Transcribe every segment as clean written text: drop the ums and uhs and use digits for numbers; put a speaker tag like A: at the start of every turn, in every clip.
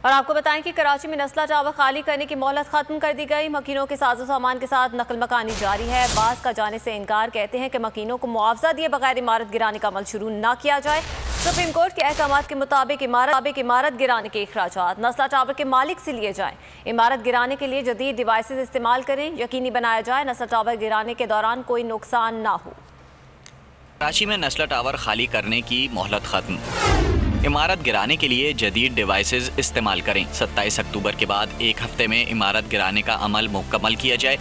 A: और आपको बताएं कि कराची में नस्ला टावर खाली करने की मोहलत खत्म कर दी गई। मकीनों के साजो सामान के साथ नकल मकानी जारी है। बास का जाने से इनकार, कहते हैं कि मकीनों को मुआवजा दिए बगैर इमारत गिराने का अमल शुरू न किया जाए। सुप्रीम कोर्ट के अहकाम के मुताबिक इमारत गिराने के अखराजात नस्ला टावर के मालिक से लिए जाएं। इमारत गिराने के लिए जदीद डिवाइसेज इस्तेमाल करें। यकीनी बनाया जाए नस्ला टावर गिराने के दौरान कोई नुकसान ना हो।
B: कराची में नस्ला टावर खाली करने की मोहलत खत्म। इमारत गिराने के लिए जदीद डिवाइसेज इस्तेमाल करें। 27 अक्टूबर के बाद एक हफ्ते में इमारत गिराने का अमल मुकम्मल किया जाए।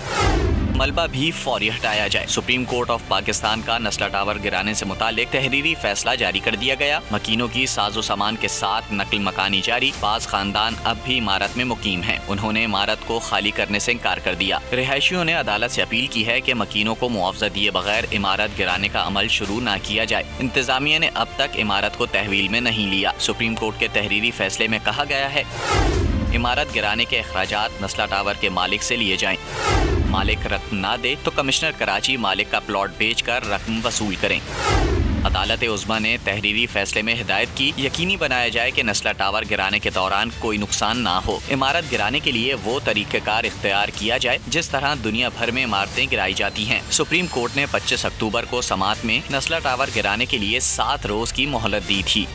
B: मलबा भी फौरी हटाया जाए। सुप्रीम कोर्ट ऑफ पाकिस्तान का नस्ला टावर गिराने से मुतालिक तहरीरी फैसला जारी कर दिया गया। मकीनों की साजो सामान के साथ नकल मकानी जारी। बास खानदान अब भी इमारत में मुकीम हैं। उन्होंने इमारत को खाली करने से इनकार कर दिया। रिहायशियों ने अदालत से अपील की है कि मकीनों को मुआवजा दिए बगैर इमारत गिराने का अमल शुरू न किया जाए। इंतजामिया ने अब तक इमारत को तहवील में नहीं लिया। सुप्रीम कोर्ट के तहरीरी फैसले में कहा गया है इमारत गिराने के अखराजात नस्ला टावर के मालिक से लिए जाएं। मालिक रकम ना दे तो कमिश्नर कराची मालिक का प्लॉट बेचकर रकम वसूल करें। अदालत उज़्मा ने तहरीरी फैसले में हिदायत की यकीनी बनाया जाए कि नस्ला टावर गिराने के दौरान कोई नुकसान ना हो। इमारत गिराने के लिए वो तरीक़ेकार इख्तियार किया जाए जिस तरह दुनिया भर में इमारतें गिराई जाती हैं। सुप्रीम कोर्ट ने 25 अक्टूबर को समात में नस्ला टावर गिराने के लिए 7 रोज की मोहलत दी थी।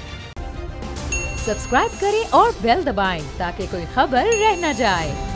C: सब्सक्राइब करें और बेल दबाएं ताकि कोई खबर रह न जाए।